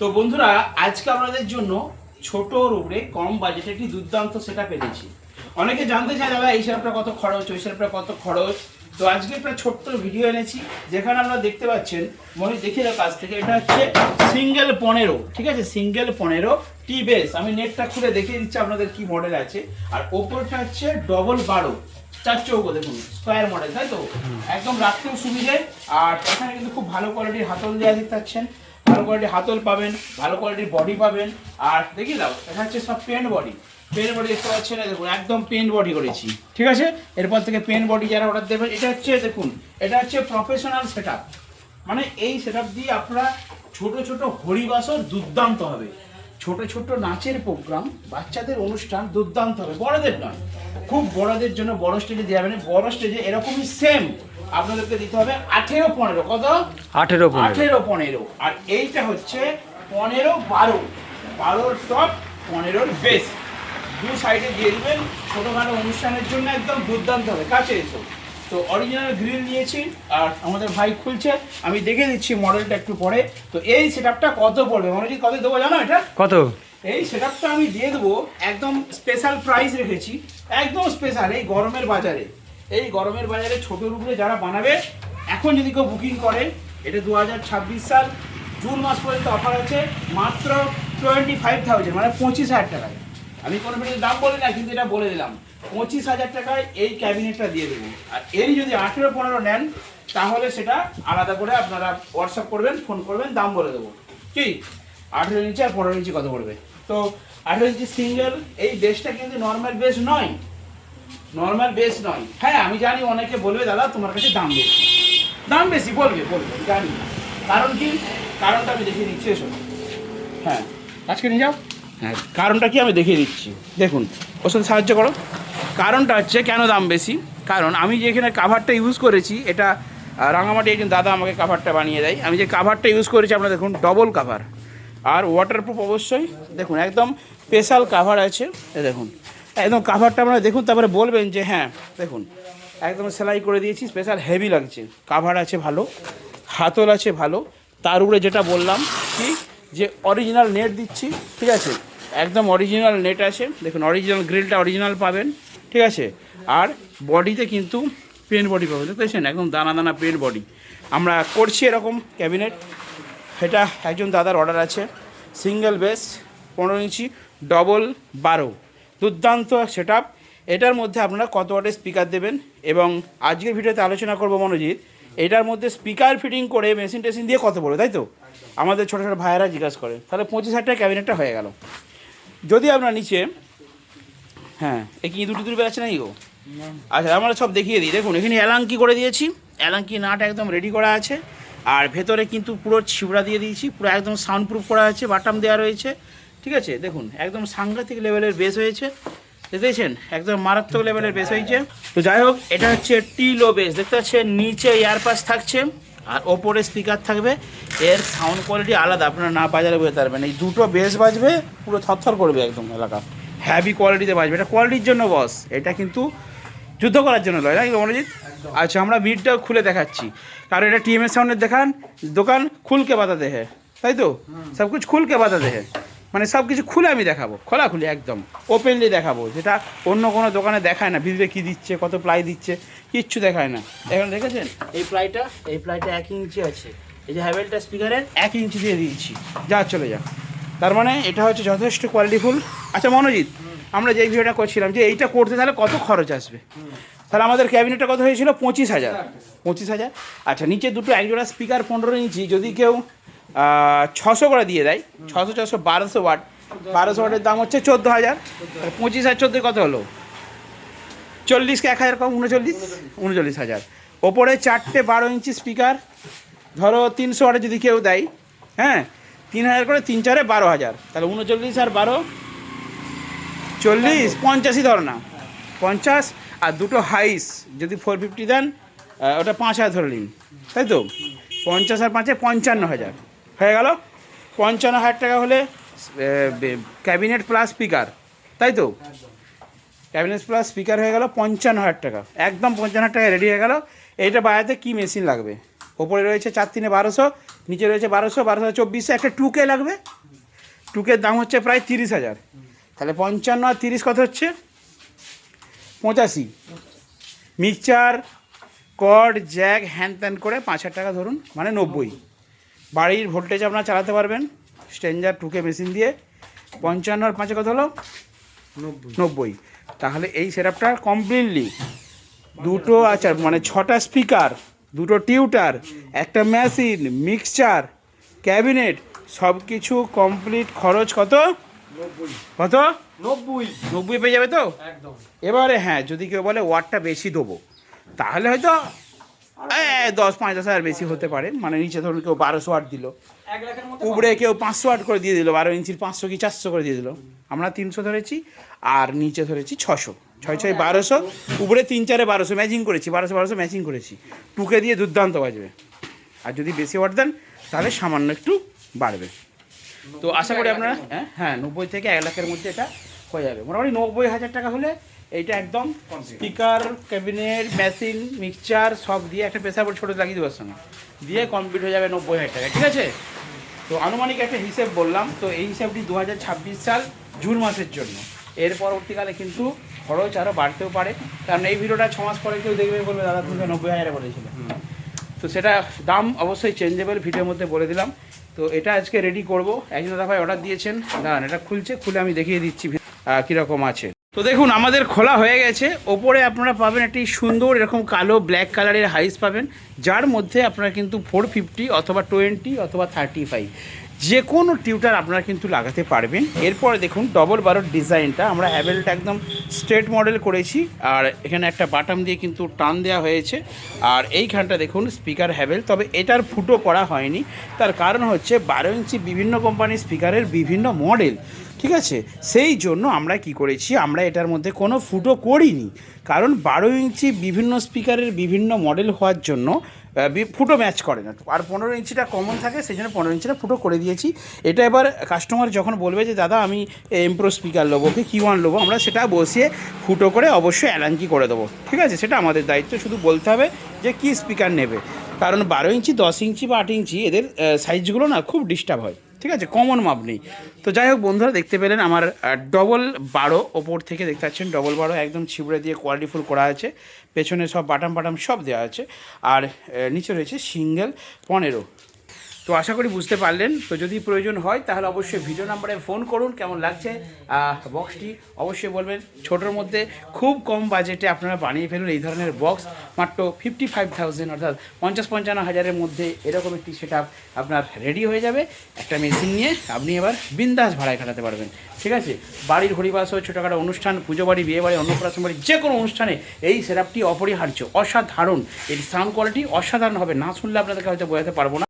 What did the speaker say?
তো বন্ধুরা আজকে আপনাদের জন্য ছোটোর উপরে কম বাজেটে একটি দুর্দান্ত সেটআপ এনেছি। অনেকে জানতে চায় দাদা এই সেটআপটা কত খরচ, ওই সেটআপটা কত খরচ। তো আজকে একটা ছোট্ট ভিডিও এনেছি যেখানে আপনারা দেখতে পাচ্ছেন, মনে দেখিয়ে দাও কাছ থেকে, এটা হচ্ছে সিঙ্গেল 15, ঠিক আছে, সিঙ্গেল 15 টি বেস। আমি নেটটা খুলে দেখিয়ে দিচ্ছি আপনাদের কি মডেল আছে। আর ওপরটা হচ্ছে ডবল 12 চার চৌকো, দেখুন স্কোয়ার মডেল, তাই তো একদম রাখতেও সুবিধে। আর এখানে কিন্তু খুব ভালো কোয়ালিটির হাতল দেওয়া দেখতে পাচ্ছেন, ভালো কোয়ালিটির হাতল পাবেন, ভালো কোয়ালিটির বডি পাবেন। আর দেখিয়ে দাও এটা হচ্ছে সব পেন্ট বডি, পেন বডি দেখতে পাচ্ছেন, দেখুন একদম পেন বডি করেছি, ঠিক আছে। এরপর থেকে পেন বডি যারা অর্ডার দেবেন, এটা হচ্ছে দেখুন, এটা হচ্ছে প্রফেশনাল সেটআপ। মানে এই সেটআপ দিয়ে আপনারা ছোট ছোট হরিবাসর দুর্দান্ত হবে, ছোট ছোট নাচের প্রোগ্রাম, বাচ্চাদের অনুষ্ঠান দুর্দান্ত হবে, বড়দের নয়। খুব বড়দের জন্য বড় স্টেজে দেওয়া যাবে না, বড় স্টেজে এরকমই সেম আপনাদেরকে দিতে হবে 18-15। কত? 18-15। আর এইটা হচ্ছে 15-12, 12 টপ 15 বেস, দু সাইডে দিয়ে দিবেন। ছোটোখাটো অনুষ্ঠানের জন্য একদম দুর্দান্ত হবে। কাছে এসো। তো অরিজিনাল গ্রিল নিয়েছি আর আমাদের ভাই খুলছে, আমি দেখে দিচ্ছি মডেলটা একটু পরে। তো এই সেটআপটা কত পড়বে মনোজিৎ, কত দেবো জানো? এটা কত? এই সেটআপটা আমি দিয়ে দেবো একদম স্পেশাল প্রাইস রেখেছি, একদম স্পেশাল। এই গরমের বাজারে, এই গরমের বাজারে ছোটোর উপরে যারা বানাবে, এখন যদি কেউ বুকিং করে, এটা 2026 সাল জুন মাস পর্যন্ত অফার আছে, মাত্র 25,000, মানে 25,000 টাকায়। আমি কোনো ভিডিওর দাম বলি না, কিন্তু এটা বলে দিলাম 25,000 টাকায় এই ক্যাবিনেটটা দিয়ে দেবো। আর এরই যদি 18-15 নেন, তাহলে সেটা আলাদা করে আপনারা হোয়াটসঅ্যাপ করবেন, ফোন করবেন, দাম বলে দেবো। কি 18 ইঞ্চি আর 15 ইঞ্চি কত পড়বে? তো 18 ইঞ্চি সিঙ্গেল, এই বেসটা কিন্তু নর্মাল বেস নয়, নর্মাল বেস নয়। হ্যাঁ আমি জানি অনেকে বলবে দাদা তোমার কাছে দাম বেশি, দাম বেশি বলবে, জানি। কারণ কি? কারণটা আমি দেখিয়ে দিচ্ছি, এসো। হ্যাঁ আজকে নিয়ে যাও। হ্যাঁ কারণটা কি আমি দেখিয়ে দিচ্ছি, দেখুন ওর সাথে সাহায্য করো। কারণটা হচ্ছে কেন দাম বেশি, কারণ আমি যে এখানে কাভারটা ইউজ করেছি, এটা রাঙামাটি একজন দাদা আমাকে কাভারটা বানিয়ে দেয়। আমি যে কাভারটা ইউজ করেছি আপনারা দেখুন, ডবল কাভার আর ওয়াটারপ্রুফ অবশ্যই। দেখুন একদম স্পেশাল কাভার আছে, দেখুন একদম কাভারটা আপনারা দেখুন, তারপরে বলবেন যে হ্যাঁ দেখুন একদম সেলাই করে দিয়েছি, স্পেশাল হেভি লাগছে। কাভার আছে ভালো, হাতল আছে ভালো, তার উপরে যেটা বললাম কি যে অরিজিনাল নেট দিচ্ছি, ঠিক আছে, একদম অরিজিনাল নেট আছে। দেখুন অরিজিনাল গ্রিলটা অরিজিনাল পাবেন, ঠিক আছে। আর বডিতে কিন্তু পেন বডি পাবেন, দেখতে পাচ্ছেন একদম দানা দানা পেন বডি। আমরা করছি এরকম ক্যাবিনেট, এটা একজন দাদার অর্ডার আছে, সিঙ্গেল বেস 15 ইঞ্চি ডবল 12, দুর্দান্ত সেটআপ। এটার মধ্যে আপনারা কত ওয়াটের স্পিকার দেবেন, এবং আজকের ভিডিওতে আলোচনা করবো মনোজিৎ, এটার মধ্যে স্পিকার ফিটিং করে মেশিন টেশিন দিয়ে কত পড়বে, তাই তো আমাদের ছোটো ছোটো ভাইয়েরা জিজ্ঞাসা করে। তাহলে 25,000 টাকা ক্যাবিনেটটা হয়ে গেল। যদি আপনার নিচে, হ্যাঁ এ কি দুটো বের আছে নাকি গো? আচ্ছা আমরা সব দেখিয়ে দিই। দেখুন এখানে অ্যালাঙ্কি করে দিয়েছি, অ্যালাঙ্কি নাট একদম রেডি করা আছে। আর ভেতরে কিন্তু পুরো ছিবড়া দিয়ে দিয়েছি, পুরো একদম সাউন্ড প্রুফ করা আছে, বাটাম দেওয়া রয়েছে, ঠিক আছে। দেখুন একদম সাংঘাতিক লেভেলের বেস হয়েছে, দেখতেছেন একদম মারাত্মক লেভেলের বেস হয়েছে। তো যাই হোক, এটা হচ্ছে টি লো বেস, দেখতে পাচ্ছেন নিচে এয়ারপাস থাকছে আর ওপরে স্পিকার থাকবে। এর সাউন্ড কোয়ালিটি আলাদা, আপনারা না বাজারে বুঝতে পারবেন। এই দুটো বেস বাজবে, পুরো থরথর করবে একদম এলাকা, হ্যাভি কোয়ালিটিতে বাজবে। এটা কোয়ালিটির জন্য বস, এটা কিন্তু যুদ্ধ করার জন্য নয়, নাকি মনোজিৎ? আচ্ছা আমরা মিটটাও খুলে দেখাচ্ছি, কারণ এটা টিএমএস সাউন্ডের দোকান খুলকে বাতাতে হ্যাঁ, তাই তো সব কিছু খুলকে বাতাতে হ্যাঁ, মানে সব কিছু খুলে আমি দেখাবো, খোলাখুলি একদম ওপেনলি দেখাবো, যেটা অন্য কোনো দোকানে দেখায় না। ভিতরে কী দিচ্ছে, কত প্লাই দিচ্ছে, কিচ্ছু দেখায় না। এখন দেখেছেন এই প্লাইটা 1 ইঞ্চি আছে, এই যে হ্যাভেলটা স্পিকারের 1 ইঞ্চি দিয়ে দিয়েছি, যা চলে যা। তার মানে এটা হচ্ছে যথেষ্ট কোয়ালিটিফুল। আচ্ছা মনোজিৎ, আমরা যেই ভিডিওটা করছিলাম যে এইটা করতে তাহলে কত খরচ আসবে, তাহলে আমাদের ক্যাবিনেটটা কত হয়েছিল? 25,000। 25,000। আচ্ছা নিচে দুটো একজোড়া স্পিকার 15 ইঞ্চি যদি কেউ 600 করে দিয়ে দেয়, 600 1200 ওয়াট, 1200 ওয়াটের দাম হচ্ছে 14,000। 25 আর 14 কত হলো? 40কে 1,000 কম, 39,000। ওপরে 4টে 12 ইঞ্চি স্পিকার, ধরো 300 ওয়াটে যদি কেউ দেয়, হ্যাঁ 3,000 করে, 3 4 12,000, তাহলে 39 আর 12 40, 85 ধরো না, 50। আর দুটো হাইস যদি 450 দেন, ওটা 5,000 ধরে নিন, তাই তো 50 আর 5-এ 55,000 হয়ে গেল। 55,000 টাকা হলে ক্যাবিনেট প্লাস স্পিকার, তাই তো ক্যাবিনেট প্লাস স্পিকার হয়ে গেল 55,000 টাকা, একদম 55,000 টাকা রেডি হয়ে গেল। এইটা বাজাতে কী মেশিন লাগবে? ওপরে রয়েছে 4 3 1200, নিচে রয়েছে 1200, 1224, একটা 2K লাগবে। 2K দাম হচ্ছে প্রায় 30,000। তাহলে 55 আর 30 কত হচ্ছে? 85। মিক্সচার, কর্ড, জ্যাক, হ্যান ত্যান করে 5,000 টাকা ধরুন, মানে 90। বাড়ির ভোল্টেজ আপনারা চালাতে পারবেন স্ট্রেঞ্জার 2K মেশিন দিয়ে। 55 আর 5 কত হলো? 90। তাহলে এই সেটআপটা কমপ্লিটলি দুটো আচ্ছা মানে 6টা স্পিকার, দুটো টিউটার, একটা মেশিন, মিক্সচার, ক্যাবিনেট, সব কিছু কমপ্লিট খরচ কত? কত? 90 পেয়ে যাবে তো একদম। এবারে হ্যাঁ, যদি কেউ বলে ওয়াটটা বেশি দেবো, তাহলে হয়তো 5-10,000 বেশি হতে পারে। মানে নিচে ধরুন কেউ 1200 ওয়াট দিল, উপরে কেউ 500 ওয়াট করে দিয়ে দিল, 12 ইঞ্চির 500 কি 400 করে দিয়ে দিল। আমরা 300 ধরেছি, আর নিচে ধরেছি 600, 6 1200, উপরে 3-4 1200 ম্যাচিং করেছি, 1200 ম্যাচিং করেছি। 2K দিয়ে দুর্দান্ত বাজবে। আর যদি বেশি ওয়াট দেন তাহলে সামান্য একটু বাড়বে। তো আশা করি আপনারা হ্যাঁ 90 থেকে 1 লাখের মধ্যে এটা হয়ে যাবে। মোটামুটি 90,000 টাকা হলে এইটা একদম স্পিকার, ক্যাবিনেট, মেশিন, মিক্সচার সব দিয়ে একটা প্রেসার বোর্ড ছোটো লাগিয়ে দেওয়ার সঙ্গে দিয়ে কমপ্লিট হয়ে যাবে 90,000 টাকা। ঠিক আছে? তো আনুমানিক একটা হিসেব বললাম। তো এই হিসাবটি 2026 সাল জুন মাসের জন্য। এর পরবর্তীকালে কিন্তু খরচ আরও বাড়তেও পারে, কারণ এই ভিডিওটা 6 মাস পরে কেউ দেখবে বলবে দাদা তুমি 90,000 বলেছিলে। তো সেটা দাম অবশ্যই চেঞ্জেবল, ভিডিওর মধ্যে বলে দিলাম। তো এটা আজকে রেডি করব। একজন দাদা ভাই অর্ডার দিয়েছেন, দাঁড়ান এটা খুলে আমি দেখিয়ে দিচ্ছি কীরকম আছে। তো দেখুন আমাদের খোলা হয়ে গেছে। ওপরে আপনারা পাবেন একটি সুন্দর এরকম কালো ব্ল্যাক কালারের হাইস পাবেন, যার মধ্যে আপনারা কিন্তু 450 অথবা 20 অথবা 35 যে কোনো টিউটার আপনারা কিন্তু লাগাতে পারবেন। এরপরে দেখুন ডবল বারোর ডিজাইনটা আমরা হ্যাভেলটা একদম স্ট্রেট মডেল করেছি, আর এখানে একটা বাটাম দিয়ে কিন্তু টান দেওয়া হয়েছে। আর এইখানটা দেখুন স্পিকার হ্যাভেল, তবে এটার ফুটো করা হয়নি। তার কারণ হচ্ছে 12 ইঞ্চি বিভিন্ন কোম্পানির স্পিকারের বিভিন্ন মডেল, ঠিক আছে? সেই জন্য আমরা কি করেছি, আমরা এটার মধ্যে কোনো ফুটো করিনি, কারণ 12 ইঞ্চি বিভিন্ন স্পিকারের বিভিন্ন মডেল হওয়ার জন্য ফুটো ম্যাচ করে না। আর 15 ইঞ্চিটা কমন থাকে, সেই জন্য 15 ইঞ্চিটা ফুটো করে দিয়েছি। এটা এবার কাস্টমার যখন বলবে যে দাদা আমি এমপ্রো স্পিকার নেবো কি Q1 নেবো, আমরা সেটা বসিয়ে ফুটো করে অবশ্যই অ্যালাঙ্কি করে দেবো। ঠিক আছে? সেটা আমাদের দায়িত্ব, শুধু বলতে হবে যে কী স্পিকার নেবে। কারণ 12 ইঞ্চি, 10 ইঞ্চি বা 8 ইঞ্চি এদের সাইজগুলো না খুব ডিস্টার্ব হয়। ঠিক আছে? কমন মাপ নেই। তো যাই হোক বন্ধুরা, দেখতে পেলেন আমার ডবল 12 ওপর থেকে দেখতে পাচ্ছেন ডবল 12 একদম ছিবড়ে দিয়ে কোয়ালিটিফুল করা আছে। পেছনে সব বাটাম সব দেওয়া আছে, আর নিচে রয়েছে সিঙ্গেল 15। তো আশা করি বুঝতে পারলেন। তো যদি প্রয়োজন হয় তাহলে অবশ্যই ভিডিও নাম্বারে ফোন করুন। কেমন লাগছে বক্সটি অবশ্যই বলবেন। ছোটোর মধ্যে খুব কম বাজেটে আপনারা বানিয়ে ফেলুন এই ধরনের বক্স, মাত্র 55,000 অর্থাৎ 50-55,000 মধ্যে এরকম একটি সেটআপ আপনার রেডি হয়ে যাবে। একটা মেশিন নিয়ে আপনি এবার বিন্দাস ভাড়ায় কাটাতে পারবেন। ঠিক আছে? বাড়ির হরিবাস হয়, ছোটোখাটো অনুষ্ঠান, পুজো বাড়ি, বিয়ে বাড়ি, অন্নপ্রাশন বাড়ি, যে কোনো অনুষ্ঠানে এই সেটআপটি অপরিহার্য, অসাধারণ। এর সাউন্ড কোয়ালিটি অসাধারণ হবে, না শুনলে আপনাদেরকে হয়তো বোঝাতে পারবো না।